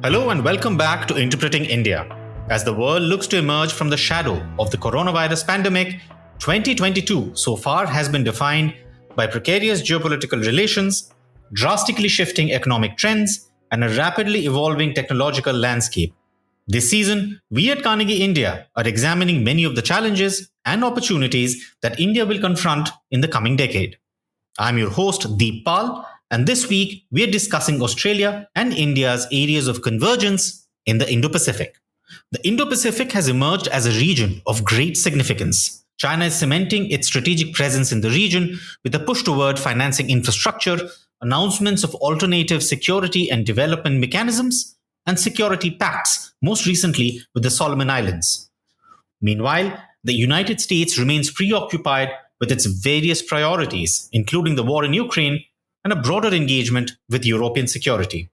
Hello and welcome back to Interpreting India. As the world looks to emerge from the shadow of the coronavirus pandemic, 2022 so far has been defined by precarious geopolitical relations, drastically shifting economic trends, and a rapidly evolving technological landscape. This season, we at Carnegie India are examining many of the challenges and opportunities that India will confront in the coming decade. I'm your host, Deep Pal, and this week we are discussing Australia and India's areas of convergence in the Indo-Pacific. The Indo-Pacific has emerged as a region of great significance. China is cementing its strategic presence in the region with a push toward financing infrastructure, announcements of alternative security and development mechanisms, and security pacts, most recently with the Solomon Islands. Meanwhile, the United States remains preoccupied with its various priorities, including the war in Ukraine and a broader engagement with European security.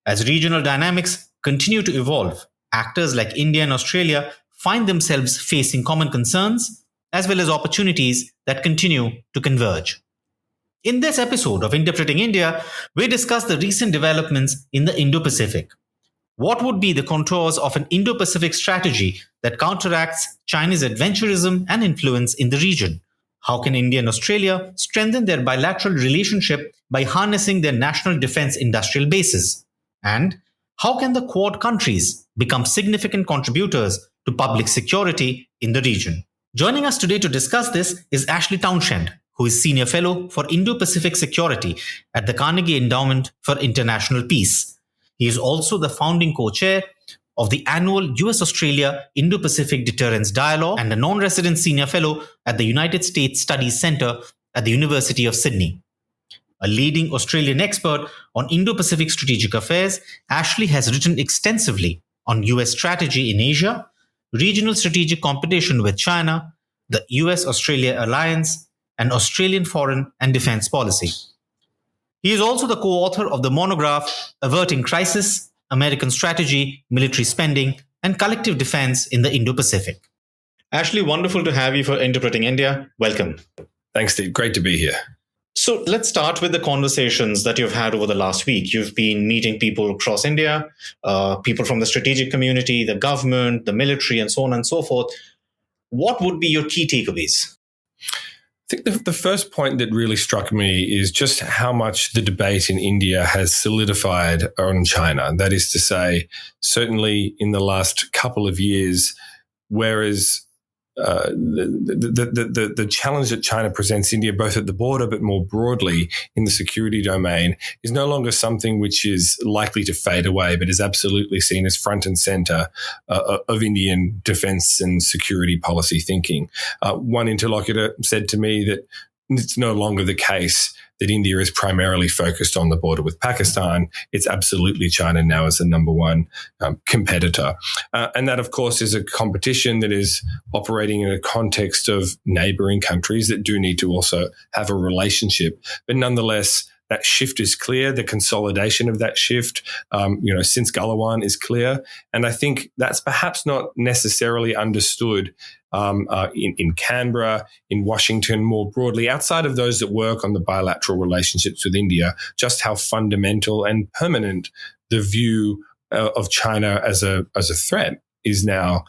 As regional dynamics continue to evolve, actors like India and Australia find themselves facing common concerns as well as opportunities that continue to converge. In this episode of Interpreting India, we discuss the recent developments in the Indo-Pacific. What would be the contours of an Indo-Pacific strategy that counteracts China's adventurism and influence in the region? How can India and Australia strengthen their bilateral relationship by harnessing their national defense industrial bases? And how can the Quad countries become significant contributors to public security in the region? Joining us today to discuss this is Ashley Townshend, who is Senior Fellow for Indo-Pacific Security at the Carnegie Endowment for International Peace. He is also the founding co-chair of the annual US-Australia Indo-Pacific Deterrence Dialogue and a non-resident senior fellow at the United States Studies Centre at the University of Sydney. A leading Australian expert on Indo-Pacific strategic affairs, Ashley has written extensively on US strategy in Asia, regional strategic competition with China, the US-Australia alliance, and Australian foreign and defence policy. He is also the co-author of the monograph Averting Crisis, American Strategy, Military Spending, and Collective Defense in the Indo-Pacific. Ashley, wonderful to have you for Interpreting India. Welcome. Thanks, Steve. Great to be here. So let's start with the conversations that you've had over the last week. You've been meeting people across India, people from the strategic community, the government, the military, and so on and so forth. What would be your key takeaways? I think the first point that really struck me is just how much the debate in India has solidified on China. That is to say, certainly in the last couple of years, whereas the challenge that China presents India, both at the border but more broadly in the security domain, is no longer something which is likely to fade away, but is absolutely seen as front and center of Indian defense and security policy thinking. One interlocutor said to me that it's no longer the case that India is primarily focused on the border with Pakistan. It's absolutely China now as the number one competitor. And that, of course, is a competition that is operating in a context of neighboring countries that do need to also have a relationship. But nonetheless, that shift is clear. The consolidation of that shift, since Galawan is clear. And I think that's perhaps not necessarily understood in Canberra, in Washington, more broadly, outside of those that work on the bilateral relationships with India, just how fundamental and permanent the view of China as a threat is now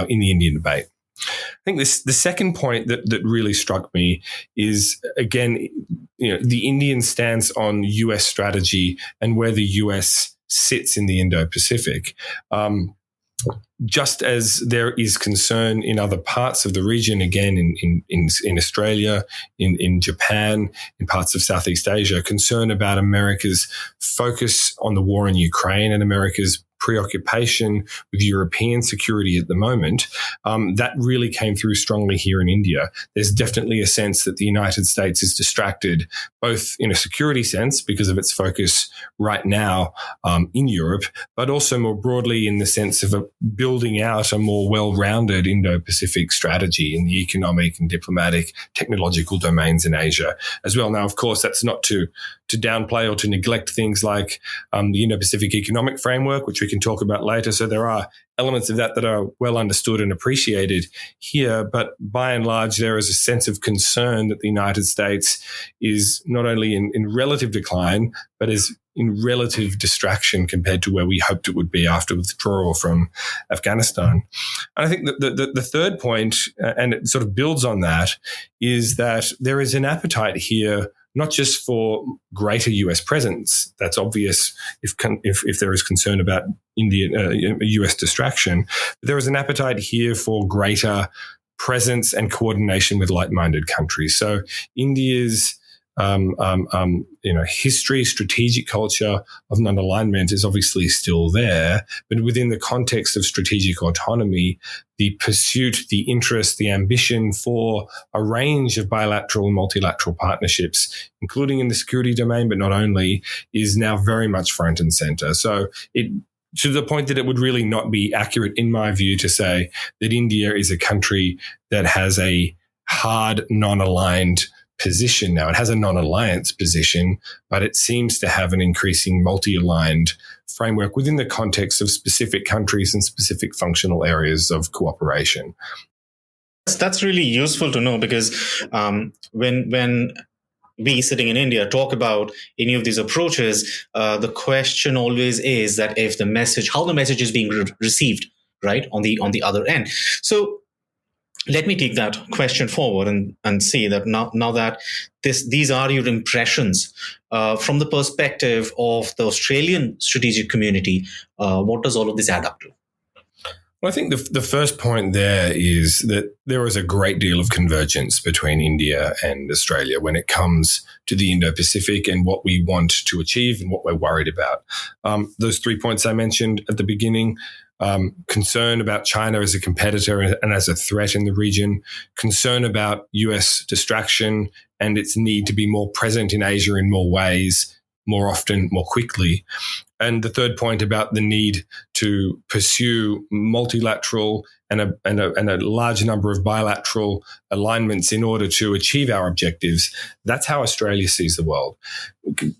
in the Indian debate. I think the second point that really struck me is, again, the Indian stance on US strategy and where the US sits in the Indo-Pacific. Just as there is concern in other parts of the region, again, in Australia, in Japan, in parts of Southeast Asia, concern about America's focus on the war in Ukraine and America's preoccupation with European security at the moment, that really came through strongly here in India. There's definitely a sense that the United States is distracted, both in a security sense because of its focus right now in Europe, but also more broadly in the sense of building out a more well-rounded Indo-Pacific strategy in the economic and diplomatic, technological domains in Asia as well. Now, of course, that's not to to downplay or to neglect things like the Indo-Pacific economic framework, which we can talk about later. So there are elements of that are well understood and appreciated here. But by and large, there is a sense of concern that the United States is not only in relative decline, but is in relative distraction compared to where we hoped it would be after withdrawal from Afghanistan. And I think that the third point, and it sort of builds on that, is that there is an appetite here not just for greater US presence. That's obvious if there is concern about US distraction. But there is an appetite here for greater presence and coordination with like-minded countries. So India's history, strategic culture of non-alignment is obviously still there, but within the context of strategic autonomy, the pursuit, the interest, the ambition for a range of bilateral and multilateral partnerships, including in the security domain, but not only, is now very much front and center. So to the point that it would really not be accurate, in my view, to say that India is a country that has a hard, non-aligned position now. It has a non-alliance position, but it seems to have an increasing multi-aligned framework within the context of specific countries and specific functional areas of cooperation. That's really useful to know, because when we sitting in India talk about any of these approaches, the question always is that if how the message is being received, right, on the other end. So let me take that question forward and see that now that these are your impressions from the perspective of the Australian strategic community, what does all of this add up to? Well, I think the first point there is that there is a great deal of convergence between India and Australia when it comes to the Indo-Pacific and what we want to achieve and what we're worried about. Those 3 points I mentioned at the beginning: concern about China as a competitor and as a threat in the region, concern about US distraction and its need to be more present in Asia in more ways, more often, more quickly. And the third point about the need to pursue multilateral and a large number of bilateral alignments in order to achieve our objectives. That's how Australia sees the world.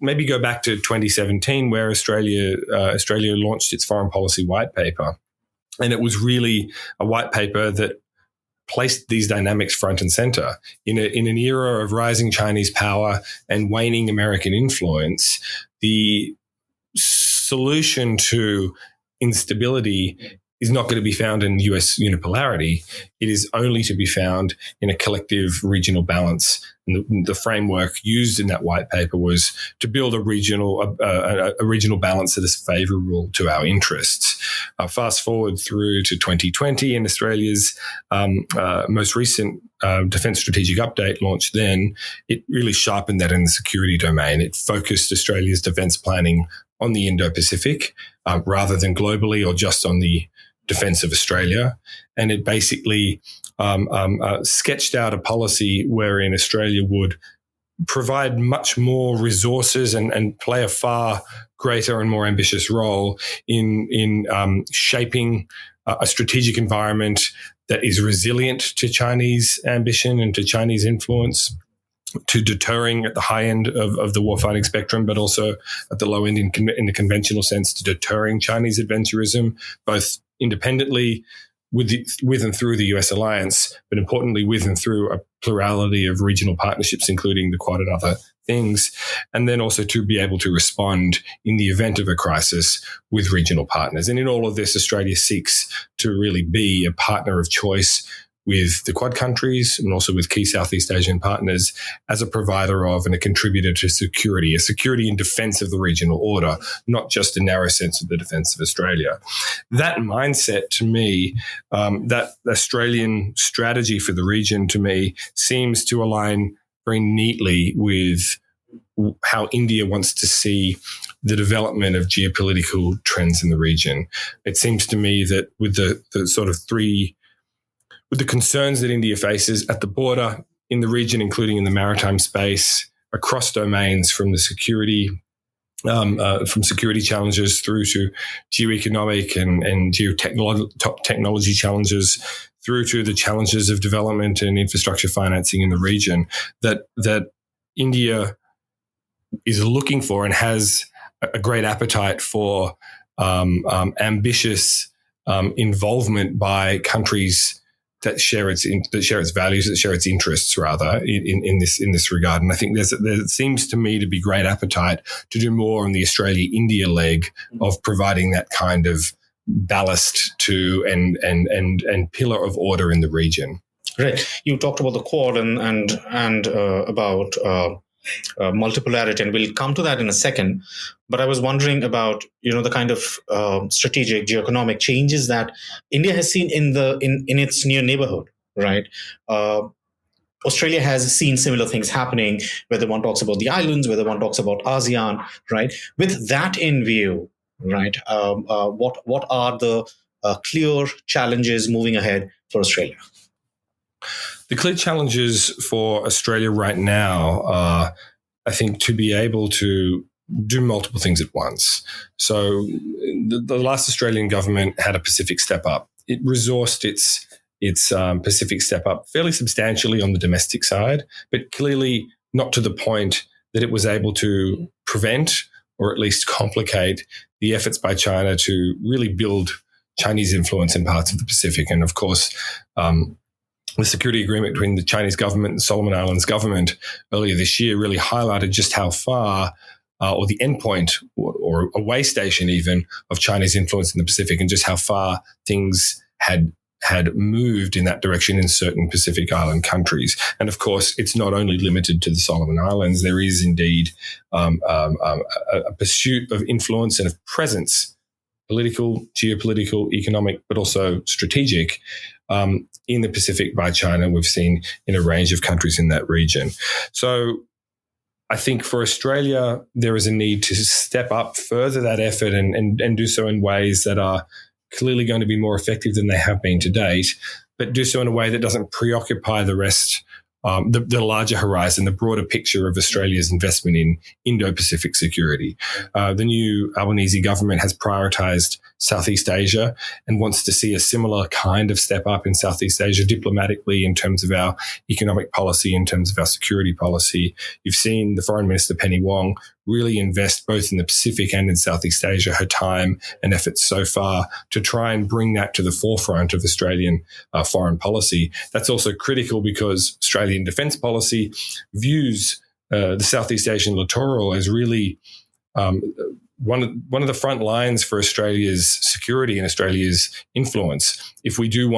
Maybe go back to 2017, where Australia launched its foreign policy white paper. And it was really a white paper that placed these dynamics front and center. In an era of rising Chinese power and waning American influence, the solution to instability is not going to be found in US unipolarity. It is only to be found in a collective regional balance. And the framework used in that white paper was to build a regional balance that is favourable to our interests. Fast forward through to 2020 and Australia's most recent Defence Strategic Update launched then. It really sharpened that in the security domain. It focused Australia's defence planning on the Indo-Pacific rather than globally or just on the defence of Australia. And it basically sketched out a policy wherein Australia would provide much more resources and play a far greater and more ambitious role in shaping a strategic environment that is resilient to Chinese ambition and to Chinese influence, to deterring at the high end of the warfighting spectrum, but also at the low end in the conventional sense, to deterring Chinese adventurism, both independently with and through the US alliance, but importantly with and through a plurality of regional partnerships, including the Quad and other things, and then also to be able to respond in the event of a crisis with regional partners. And in all of this, Australia seeks to really be a partner of choice with the Quad countries and also with key Southeast Asian partners as a provider of and a contributor to security, a security and defence of the regional order, not just a narrow sense of the defence of Australia. That mindset, to me, that Australian strategy for the region, to me, seems to align very neatly with how India wants to see the development of geopolitical trends in the region. It seems to me that with the sort of with the concerns that India faces at the border, in the region, including in the maritime space, across domains from the security, from security challenges through to geoeconomic and technology challenges, through to the challenges of development and infrastructure financing in the region, that India is looking for and has a great appetite for ambitious involvement by countries that share its values, that share its interests, rather, in this regard. And I think there seems to me to be great appetite to do more on the Australia-India leg of providing that kind of ballast to and pillar of order in the region. Right. You talked about the Quad and about multipolarity, and we'll come to that in a second. But I was wondering about the kind of strategic geoeconomic changes that India has seen in its near neighborhood. Right. Australia has seen similar things happening, whether one talks about the islands, whether one talks about ASEAN. Right. With that in view, right. What are the clear challenges moving ahead for Australia? The clear challenges for Australia right now are, I think, to be able to do multiple things at once. So the last Australian government had a Pacific Step Up. It resourced its Pacific Step Up fairly substantially on the domestic side, but clearly not to the point that it was able to prevent or at least complicate the efforts by China to really build Chinese influence in parts of the Pacific. And of course, the security agreement between the Chinese government and the Solomon Islands government earlier this year really highlighted just how far, or the endpoint or a way station even, of Chinese influence in the Pacific, and just how far things had moved in that direction in certain Pacific Island countries. And of course, it's not only limited to the Solomon Islands. There is indeed a pursuit of influence and of presence, political, geopolitical, economic, but also strategic, in the Pacific by China. We've seen in a range of countries in that region. So I think for Australia, there is a need to step up further that effort and do so in ways that are clearly going to be more effective than they have been to date, but do so in a way that doesn't preoccupy the rest, the larger horizon, the broader picture of Australia's investment in Indo-Pacific security. The new Albanese government has prioritised Southeast Asia and wants to see a similar kind of step up in Southeast Asia diplomatically, in terms of our economic policy, in terms of our security policy. You've seen the Foreign Minister, Penny Wong, really invest both in the Pacific and in Southeast Asia her time and efforts so far to try and bring that to the forefront of Australian foreign policy. That's also critical because Australian defence policy views the Southeast Asian littoral as really one of the front lines for Australia's security and Australia's influence. If we do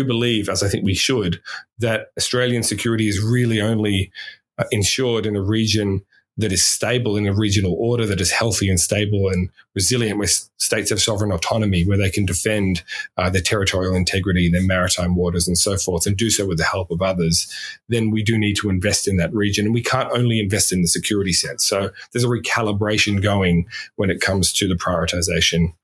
believe, as I think we should, that Australian security is really only ensured in a region that is stable, in a regional order that is healthy and stable and resilient, where states have sovereign autonomy, where they can defend their territorial integrity, their maritime waters and so forth, and do so with the help of others, then we do need to invest in that region. And we can't only invest in the security sense. So there's a recalibration going when it comes to the prioritization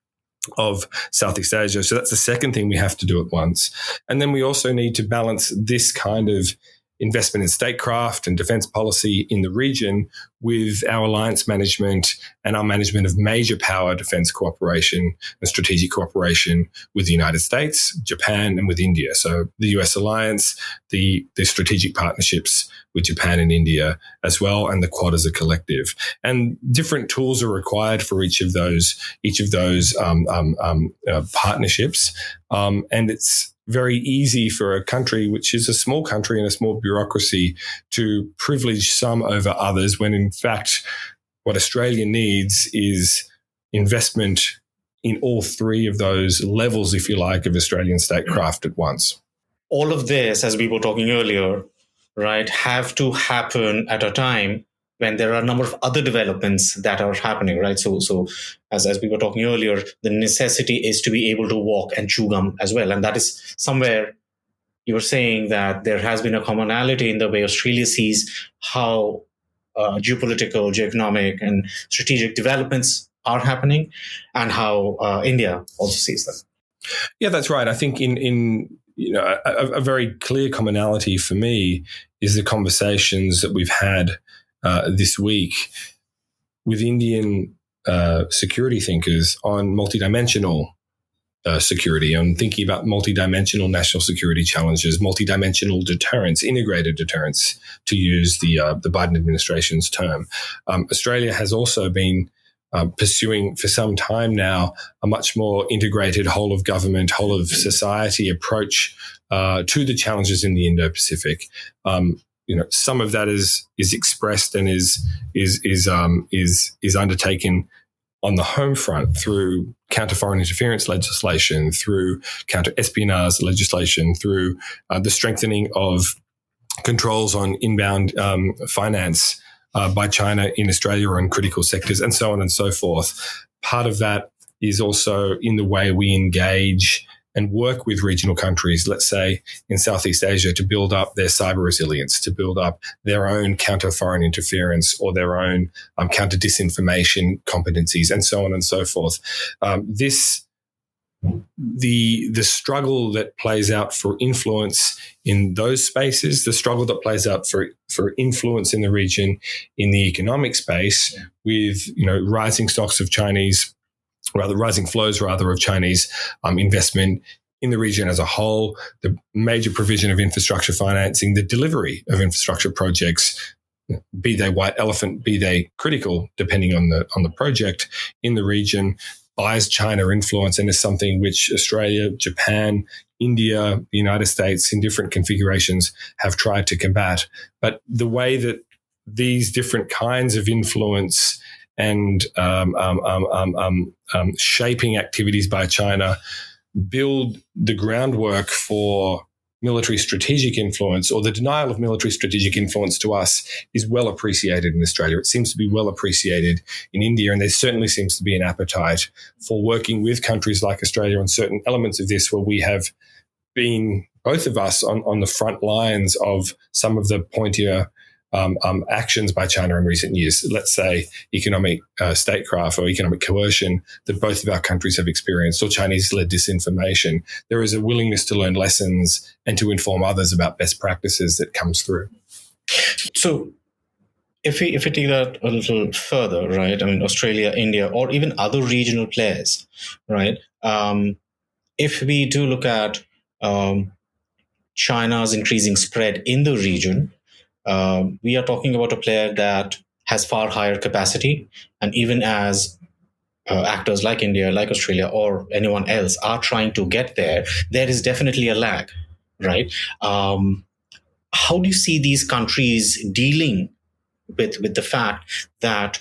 of Southeast Asia. So that's the second thing we have to do at once. And then we also need to balance this kind of investment in statecraft and defence policy in the region with our alliance management and our management of major power defence cooperation and strategic cooperation with the United States, Japan, and with India. So the US alliance, the strategic partnerships with Japan and India as well, and the Quad as a collective. And different tools are required for each of those partnerships. And it's very easy for a country which is a small country and a small bureaucracy to privilege some over others, when in fact what Australia needs is investment in all three of those levels, if you like, of Australian statecraft at once. All of this, as we were talking earlier, right, have to happen at a time when there are a number of other developments that are happening, right? So as we were talking earlier, the necessity is to be able to walk and chew gum as well. And that is somewhere you were saying that there has been a commonality in the way Australia sees how geopolitical, geoeconomic, and strategic developments are happening, and how India also sees them. Yeah, that's right. I think in a very clear commonality for me is the conversations that we've had this week with Indian security thinkers on multidimensional security, on thinking about multidimensional national security challenges, multidimensional deterrence, integrated deterrence, to use the Biden administration's term. Australia has also been pursuing for some time now a much more integrated whole of government, whole of society approach to the challenges in the Indo-Pacific. Some of that is expressed and is undertaken on the home front through counter foreign interference legislation, through counter espionage legislation, through the strengthening of controls on inbound finance by China in Australia or in critical sectors, and so on and so forth. Part of that is also in the way we engage and work with regional countries, let's say in Southeast Asia, to build up their cyber resilience, to build up their own counter foreign interference or their own counter disinformation competencies, and so on and so forth. The struggle that plays out for influence in those spaces, the struggle that plays out for influence in the region in the economic space, with rising stocks of rising flows of Chinese investment in the region as a whole, the major provision of infrastructure financing, the delivery of infrastructure projects, be they white elephant, be they critical, depending on the project in the region, buys China influence, and is something which Australia, Japan, India, the United States, in different configurations, have tried to combat. But the way that these different kinds of influence and shaping activities by China build the groundwork for military strategic influence, or the denial of military strategic influence to us, is well appreciated in Australia. It seems to be well appreciated in India, and there certainly seems to be an appetite for working with countries like Australia on certain elements of this, where we have been, both of us, on the front lines of some of the pointier actions by China in recent years. Let's say economic statecraft or economic coercion that both of our countries have experienced, or Chinese-led disinformation. There is a willingness to learn lessons and to inform others about best practices that comes through. So if we take that a little further, right? I mean, Australia, India, or even other regional players, right? If we do look at China's increasing spread in the region, we are talking about a player that has far higher capacity. And even as actors like India, like Australia, or anyone else are trying to get there, there is definitely a lag, right? How do you see these countries dealing with the fact that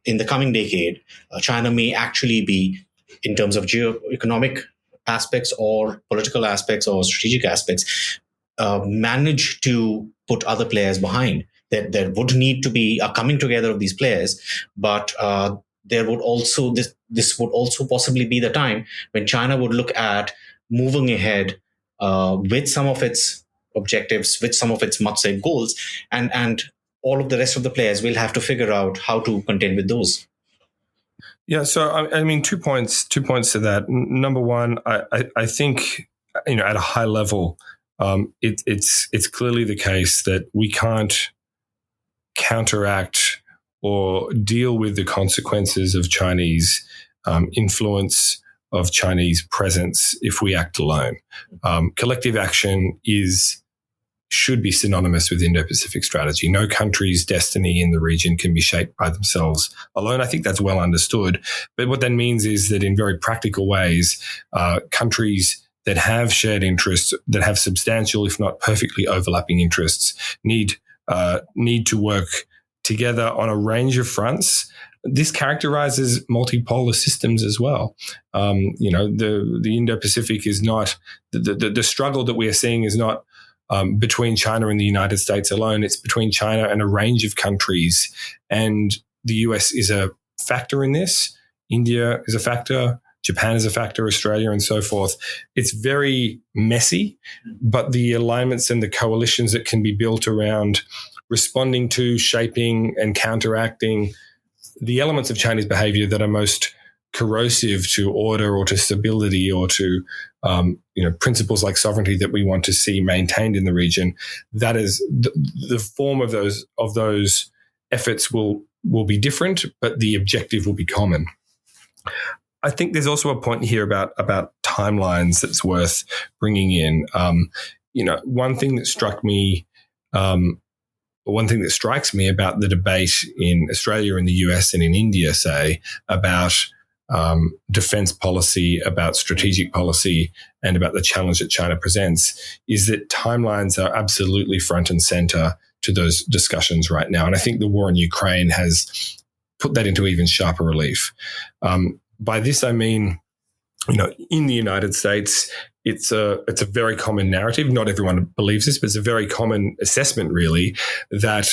in the coming decade, China may actually be, in terms of geo-economic aspects or political aspects or strategic aspects, manage to put other players behind? There would need to be a coming together of these players, but there would also this would also possibly be the time when China would look at moving ahead with some of its objectives, with some of its must-say goals, and all of the rest of the players will have to figure out how to contend with those. Yeah, so I mean, two points to that. Number one, I think at a high level, it's clearly the case that we can't counteract or deal with the consequences of Chinese influence, of Chinese presence, if we act alone. Collective action should be synonymous with Indo-Pacific strategy. No country's destiny in the region can be shaped by themselves alone. I think that's well understood. But what that means is that in very practical ways, countries that have shared interests, that have substantial, if not perfectly overlapping interests, need to work together on a range of fronts. This characterizes multipolar systems as well. The Indo-Pacific is not the struggle that we are seeing is not between China and the United States alone. It's between China and a range of countries, and the US is a factor in this. India is a factor. Japan is a factor, Australia, and so forth. It's very messy, but the alignments and the coalitions that can be built around responding to, shaping, and counteracting the elements of Chinese behavior that are most corrosive to order or to stability or to principles like sovereignty that we want to see maintained in the region. That is the form of those efforts will be different, but the objective will be common. I think there's also a point here about timelines that's worth bringing in. One thing that struck me, one thing that strikes me about the debate in Australia, in the US, and in India, say, about defense policy, about strategic policy, and about the challenge that China presents, is that timelines are absolutely front and center to those discussions right now. And I think the war in Ukraine has put that into even sharper relief. By this, I mean, in the United States, it's a very common narrative. Not everyone believes this, but it's a very common assessment, really, that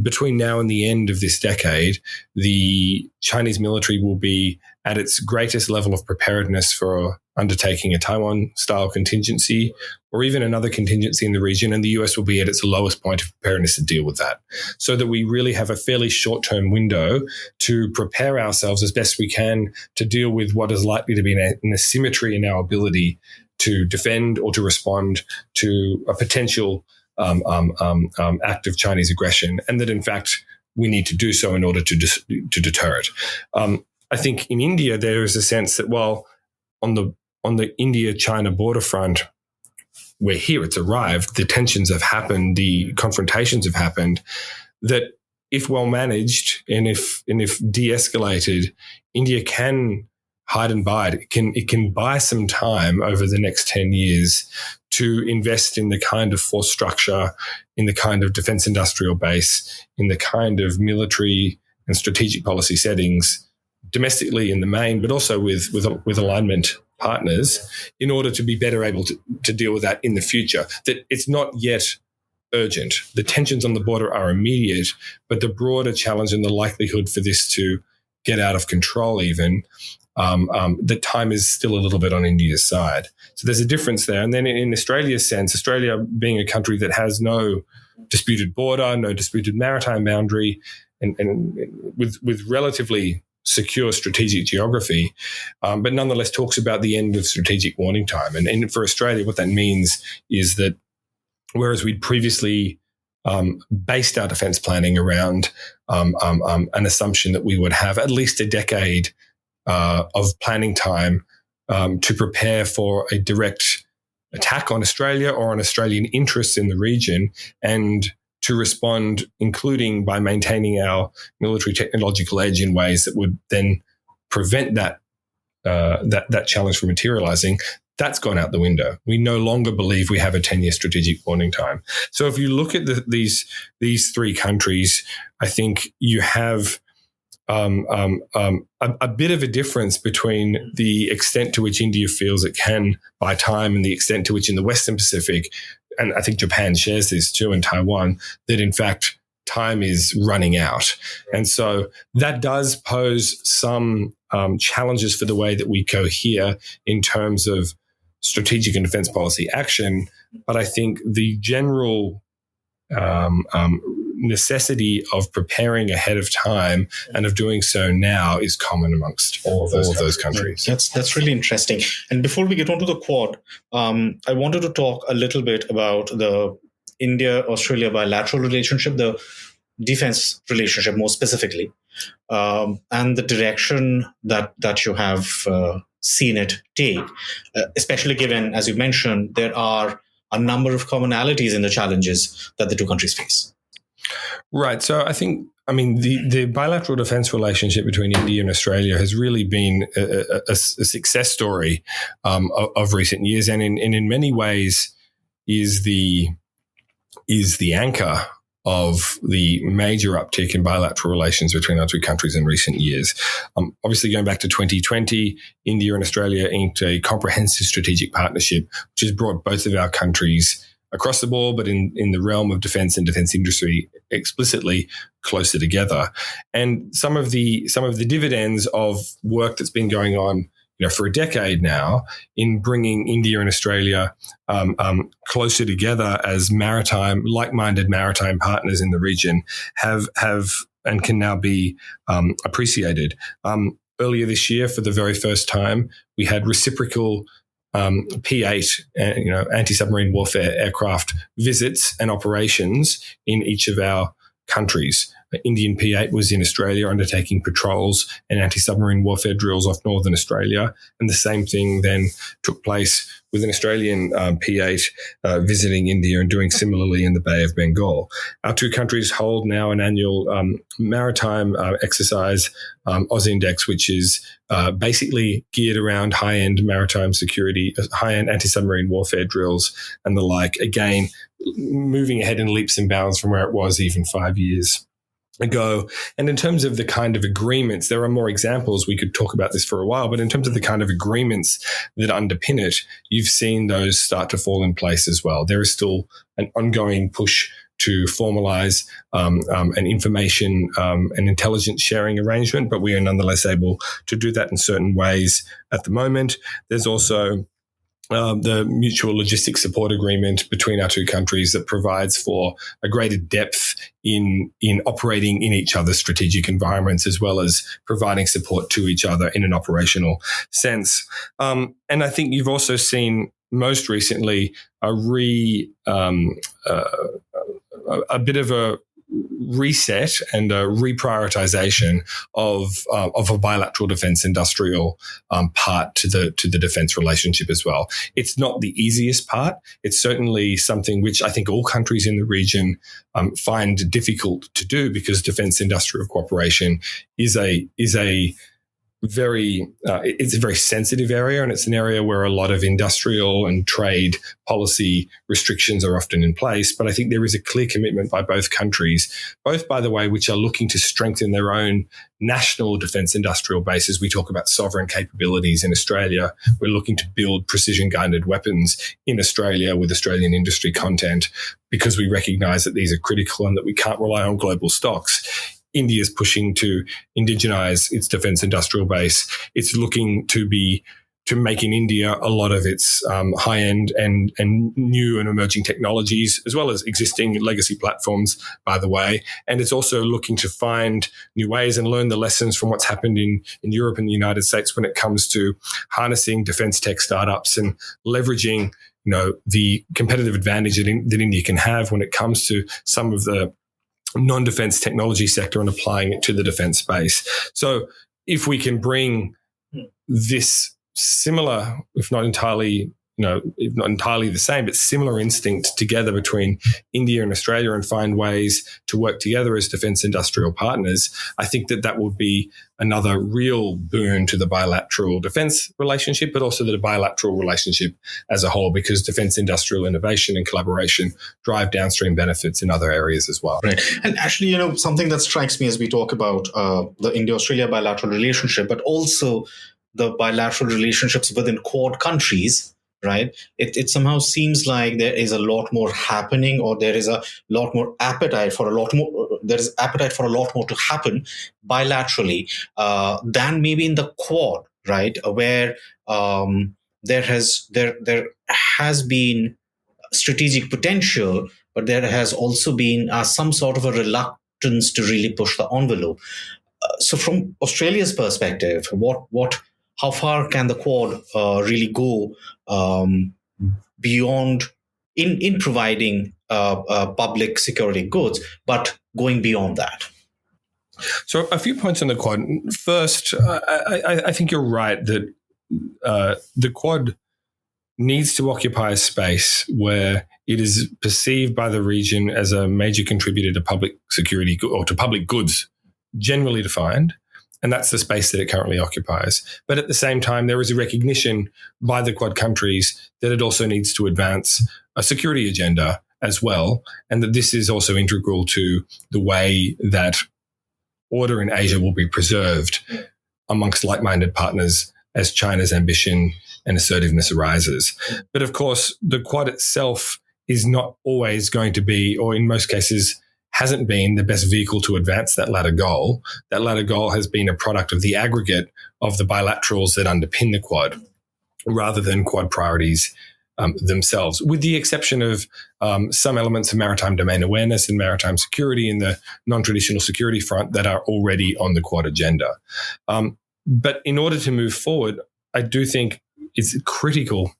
between now and the end of this decade, the Chinese military will be at its greatest level of preparedness for undertaking a Taiwan-style contingency or even another contingency in the region, and the US will be at its lowest point of preparedness to deal with that. So that we really have a fairly short-term window to prepare ourselves as best we can to deal with what is likely to be an asymmetry in our ability to defend or to respond to a potential act of Chinese aggression, and that in fact we need to do so in order to deter it. I think in India there is a sense that while on the India-China border front, where here it's arrived, the tensions have happened, the confrontations have happened, that if well managed and if de-escalated, India can hide and bide. It can buy some time over the next 10 years to invest in the kind of force structure, in the kind of defense industrial base, in the kind of military and strategic policy settings domestically in the main, but also with alignment partners in order to be better able to deal with that in the future. That it's not yet urgent. The tensions on the border are immediate, but the broader challenge and the likelihood for this to get out of control even, the time is still a little bit on India's side. So there's a difference there. And then in Australia's sense, Australia being a country that has no disputed border, no disputed maritime boundary, and with relatively secure strategic geography, but nonetheless talks about the end of strategic warning time. And for Australia, what that means is that whereas we'd previously based our defence planning around an assumption that we would have at least a decade of planning time to prepare for a direct attack on Australia or on Australian interests in the region, and to respond, including by maintaining our military technological edge in ways that would then prevent that challenge from materializing. That's gone out the window. We no longer believe we have a 10-year strategic warning time. So if you look at these three countries, I think you have a bit of a difference between the extent to which India feels it can buy time and the extent to which in the Western Pacific, and I think Japan shares this too, and Taiwan, that in fact time is running out. And so that does pose some challenges for the way that we cohere in terms of strategic and defense policy action. But I think the general necessity of preparing ahead of time and of doing so now is common amongst all of those countries. That's really interesting. And before we get on to the Quad, I wanted to talk a little bit about the India-Australia bilateral relationship, the defense relationship more specifically, and the direction that you have seen it take, especially given, as you mentioned, there are a number of commonalities in the challenges that the two countries face. Right. So I mean, the bilateral defense relationship between India and Australia has really been a success story of recent years, and in many ways is the anchor of the major uptick in bilateral relations between our two countries in recent years. Obviously, going back to 2020, India and Australia inked a comprehensive strategic partnership, which has brought both of our countries across the board, but in the realm of defense and defense industry explicitly closer together. And some of the dividends of work that's been going on, for a decade now, in bringing India and Australia closer together as like-minded maritime partners in the region have and can now be appreciated. Earlier this year, for the very first time, we had reciprocal P-8, anti-submarine warfare aircraft visits and operations in each of our countries. Indian P8 was in Australia undertaking patrols and anti-submarine warfare drills off northern Australia. And the same thing then took place with an Australian P8 visiting India and doing similarly in the Bay of Bengal. Our two countries hold now an annual maritime exercise, AUSINDEX, which is basically geared around high-end maritime security, high-end anti-submarine warfare drills and the like. Again, moving ahead in leaps and bounds from where it was even 5 years ago. And in terms of the kind of agreements, there are more examples. We could talk about this for a while, but in terms of the kind of agreements that underpin it, you've seen those start to fall in place as well. There is still an ongoing push to formalize an information and intelligence sharing arrangement, but we are nonetheless able to do that in certain ways at the moment. There's also the mutual logistics support agreement between our two countries that provides for a greater depth in operating in each other's strategic environments, as well as providing support to each other in an operational sense. And I think you've also seen most recently a bit of a reset and a reprioritization of a bilateral defense industrial part to the defense relationship as well. It's not the easiest part. It's certainly something which I think all countries in the region find difficult to do, because defense industrial cooperation is a very it's a very sensitive area, and it's an area where a lot of industrial and trade policy restrictions are often in place. But I think there is a clear commitment by both countries, both, by the way, which are looking to strengthen their own national defense industrial bases. We talk about sovereign capabilities in Australia. We're looking to build precision-guided weapons in Australia with Australian industry content, because we recognize that these are critical and that we can't rely on global stocks. India is pushing to indigenize its defense industrial base. It's looking to make in India a lot of its high-end and new and emerging technologies, as well as existing legacy platforms, by the way. And it's also looking to find new ways and learn the lessons from what's happened in Europe and the United States when it comes to harnessing defense tech startups and leveraging, the competitive advantage that India can have when it comes to some of the non-defense technology sector and applying it to the defense space. So if we can bring this similar, if not entirely the same, but similar instinct together between India and Australia and find ways to work together as defense industrial partners, I think that will be another real boon to the bilateral defense relationship, but also the bilateral relationship as a whole, because defense industrial innovation and collaboration drive downstream benefits in other areas as well. Right. And actually, something that strikes me as we talk about the India-Australia bilateral relationship, but also the bilateral relationships within Quad countries, right? It somehow seems like there is a lot more happening, or there is a lot more appetite for a lot more. There is appetite for a lot more to happen bilaterally than maybe in the Quad, right? Where there has been strategic potential, but there has also been some sort of a reluctance to really push the envelope. So, from Australia's perspective, how far can the Quad really go beyond in providing public security goods, but going beyond that? So a few points on the Quad. First, I think you're right that the Quad needs to occupy a space where it is perceived by the region as a major contributor to public security or to public goods, generally defined. And that's the space that it currently occupies. But at the same time, there is a recognition by the Quad countries that it also needs to advance a security agenda as well, and that this is also integral to the way that order in Asia will be preserved amongst like-minded partners as China's ambition and assertiveness arises. But of course, the Quad itself is not always going to be, or in most cases, hasn't been the best vehicle to advance that latter goal. That latter goal has been a product of the aggregate of the bilaterals that underpin the Quad, rather than Quad priorities themselves, with the exception of some elements of maritime domain awareness and maritime security in the non-traditional security front that are already on the Quad agenda. But in order to move forward, I do think it's critical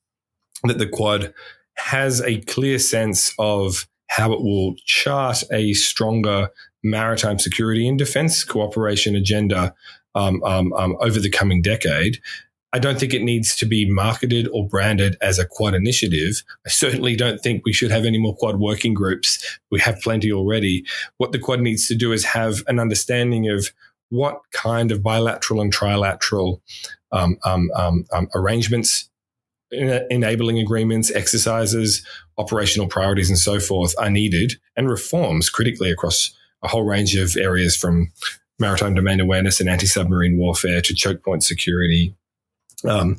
that the Quad has a clear sense of how it will chart a stronger maritime security and defense cooperation agenda over the coming decade. I don't think it needs to be marketed or branded as a Quad initiative. I certainly don't think we should have any more Quad working groups. We have plenty already. What the Quad needs to do is have an understanding of what kind of bilateral and trilateral arrangements, enabling agreements, exercises, operational priorities, and so forth are needed, and reforms critically across a whole range of areas, from maritime domain awareness and anti-submarine warfare to choke point security, and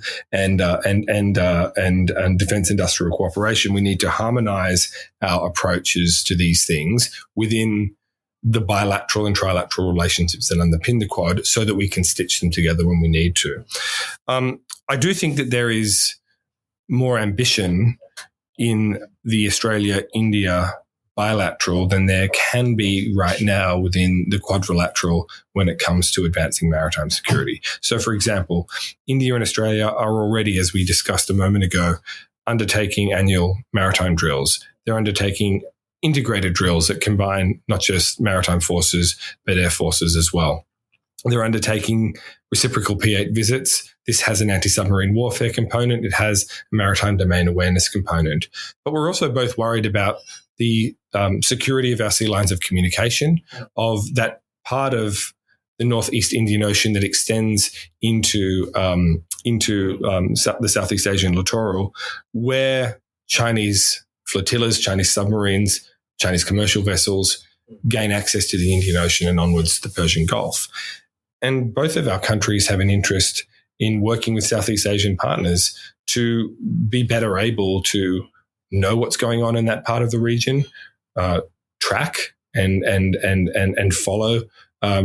defense industrial cooperation. We need to harmonize our approaches to these things within the bilateral and trilateral relationships that underpin the Quad, so that we can stitch them together when we need to. I do think that there is more ambition in the Australia-India bilateral than there can be right now within the quadrilateral when it comes to advancing maritime security. So, for example, India and Australia are already, as we discussed a moment ago, undertaking annual maritime drills. They're undertaking integrated drills that combine not just maritime forces, but air forces as well. They're undertaking reciprocal P8 visits. This has an anti-submarine warfare component. It has a maritime domain awareness component. But we're also both worried about the security of our sea lines of communication, of that part of the Northeast Indian Ocean that extends into the Southeast Asian littoral, where Chinese flotillas, Chinese submarines, Chinese commercial vessels gain access to the Indian Ocean and onwards to the Persian Gulf. And both of our countries have an interest in working with Southeast Asian partners to be better able to know what's going on in that part of the region, track and follow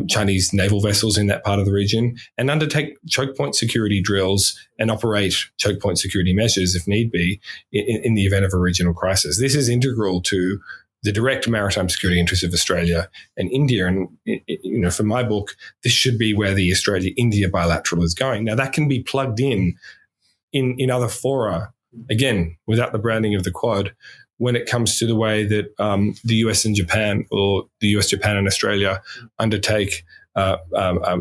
Chinese naval vessels in that part of the region, and undertake choke point security drills and operate choke point security measures if need be in the event of a regional crisis. This is integral to the direct maritime security interests of Australia and India. And, for my book, this should be where the Australia-India bilateral is going. Now, that can be plugged in other fora, again, without the branding of the Quad, when it comes to the way that the US and Japan, or the US, Japan and Australia undertake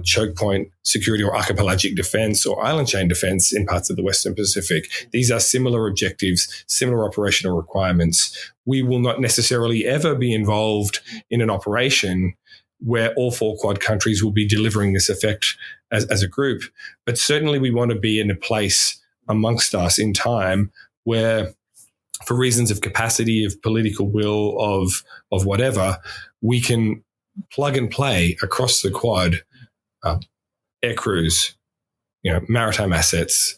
choke point security or archipelagic defense or island chain defense in parts of the Western Pacific. These are similar objectives, similar operational requirements. We will not necessarily ever be involved in an operation where all four Quad countries will be delivering this effect as a group. But certainly we want to be in a place amongst us in time where, for reasons of capacity, of political will, of whatever, we can plug and play across the Quad, air crews, maritime assets,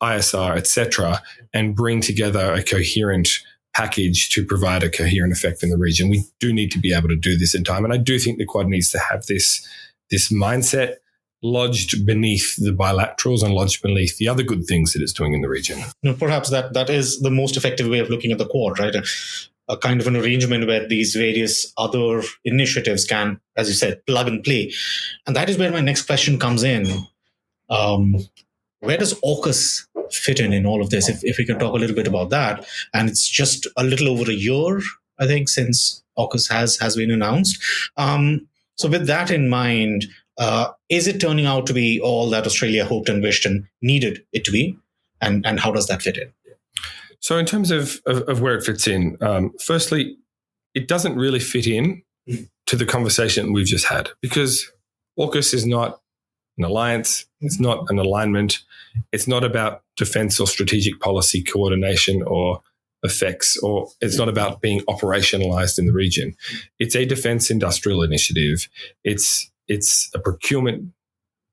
ISR, etc., and bring together a coherent package to provide a coherent effect in the region. We do need to be able to do this in time, and I do think the Quad needs to have this mindset lodged beneath the bilaterals and lodged beneath the other good things that it's doing in the region. Perhaps that is the most effective way of looking at the Quad, right? A kind of an arrangement where these various other initiatives can, as you said, plug and play. And that is where my next question comes in. Where does AUKUS fit in all of this? If we can talk a little bit about that. And it's just a little over a year, I think, since AUKUS has been announced. So with that in mind, is it turning out to be all that Australia hoped and wished and needed it to be? And how does that fit in? So in terms of where it fits in, firstly, it doesn't really fit in to the conversation we've just had, because AUKUS is not an alliance. It's not an alignment. It's not about defense or strategic policy coordination or effects, or it's not about being operationalized in the region. It's a defense industrial initiative. It's a procurement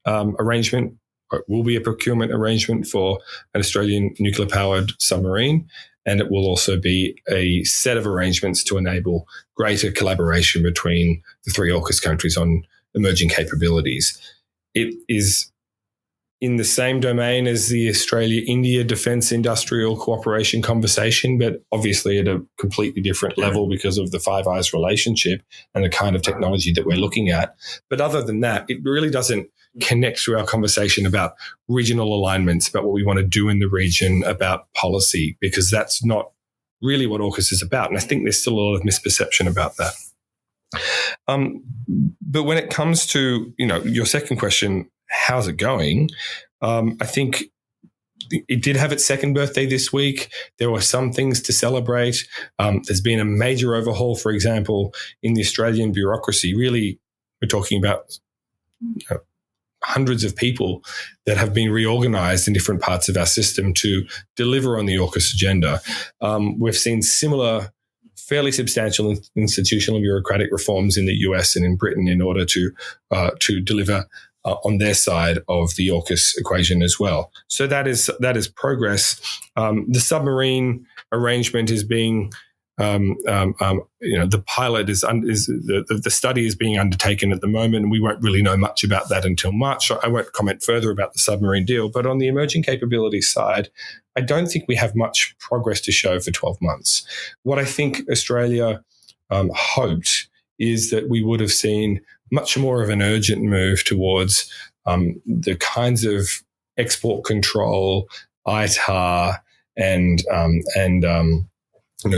arrangement. It will be a procurement arrangement for an Australian nuclear-powered submarine, and it will also be a set of arrangements to enable greater collaboration between the three AUKUS countries on emerging capabilities. It is in the same domain as the Australia-India defence industrial cooperation conversation, but obviously at a completely different level because of the Five Eyes relationship and the kind of technology that we're looking at. But other than that, it really doesn't connect to our conversation about regional alignments, about what we want to do in the region, about policy, because that's not really what AUKUS is about. And I think there's still a lot of misperception about that. But when it comes to, your second question, how's it going? I think it did have its second birthday this week. There were some things to celebrate. There's been a major overhaul, for example, in the Australian bureaucracy. Really, we're talking about hundreds of people that have been reorganized in different parts of our system to deliver on the AUKUS agenda. We've seen similar fairly substantial institutional and bureaucratic reforms in the US and in Britain in order to deliver on their side of the AUKUS equation as well. So that is progress. The submarine arrangement is being, the pilot the study is being undertaken at the moment, and we won't really know much about that until March. So I won't comment further about the submarine deal. But on the emerging capabilities side, I don't think we have much progress to show for 12 months. What I think Australia hoped is that we would have seen much more of an urgent move towards the kinds of export control, ITAR, and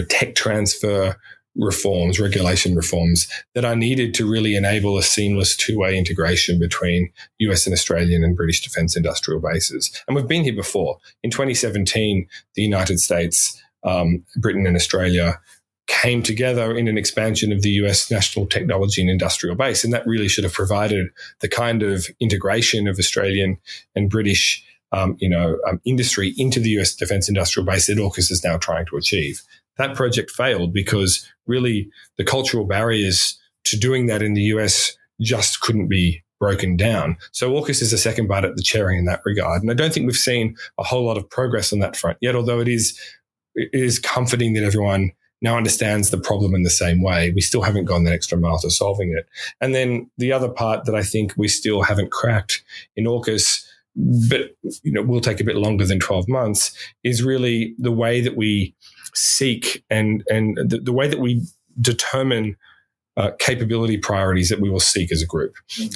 tech transfer reforms, regulation reforms that are needed to really enable a seamless two-way integration between US and Australian and British defence industrial bases. And we've been here before. In 2017, the United States, Britain and Australia came together in an expansion of the US national technology and industrial base. And that really should have provided the kind of integration of Australian and British industry into the US defence industrial base that AUKUS is now trying to achieve. That project failed because really the cultural barriers to doing that in the US just couldn't be broken down. So AUKUS is a second bite at the cherry in that regard. And I don't think we've seen a whole lot of progress on that front yet, although it is comforting that everyone now understands the problem in the same way. We still haven't gone that extra mile to solving it. And then the other part that I think we still haven't cracked in AUKUS, but will take a bit longer than 12 months, is really the way that we seek and the way that we determine capability priorities that we will seek as a group.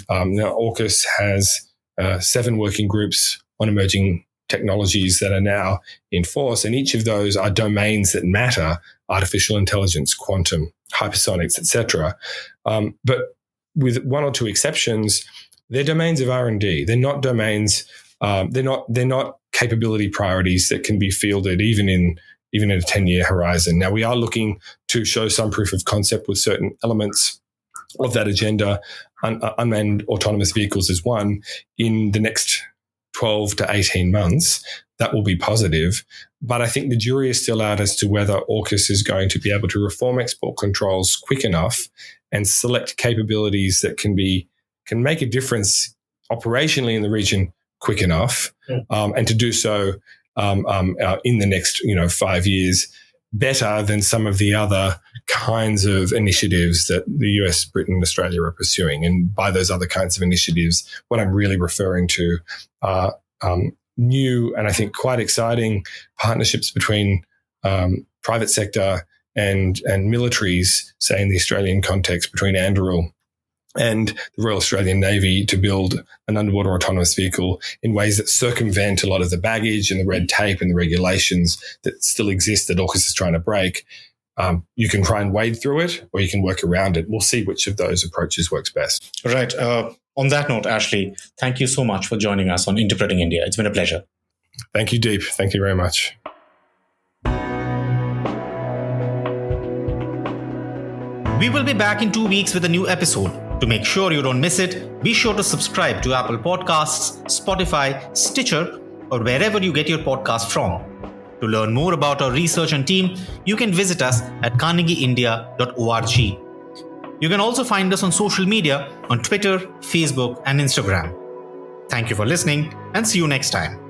Now, AUKUS has 7 working groups on emerging technologies that are now in force, and each of those are domains that matter: artificial intelligence, quantum, hypersonics, etc. But with one or two exceptions, they're domains of R&D. They're not domains. They're not capability priorities that can be fielded even in a 10-year horizon. Now, we are looking to show some proof of concept with certain elements of that agenda. Unmanned autonomous vehicles is one. In the next 12 to 18 months, that will be positive. But I think the jury is still out as to whether AUKUS is going to be able to reform export controls quick enough and select capabilities that can make a difference operationally in the region quick enough, and to do so in the next 5 years better than some of the other kinds of initiatives that the US, Britain, and Australia are pursuing. And by those other kinds of initiatives, what I'm really referring to are new and I think quite exciting partnerships between private sector and militaries, say in the Australian context, between Anduril and the Royal Australian Navy to build an underwater autonomous vehicle in ways that circumvent a lot of the baggage and the red tape and the regulations that still exist that AUKUS is trying to break. You can try and wade through it, or you can work around it. We'll see which of those approaches works best. Right. On that note, Ashley, thank you so much for joining us on Interpreting India. It's been a pleasure. Thank you, Deep. Thank you very much. We will be back in 2 weeks with a new episode. To make sure you don't miss it, be sure to subscribe to Apple Podcasts, Spotify, Stitcher, or wherever you get your podcast from. To learn more about our research and team, you can visit us at carnegieindia.org. You can also find us on social media on Twitter, Facebook, and Instagram. Thank you for listening, and see you next time.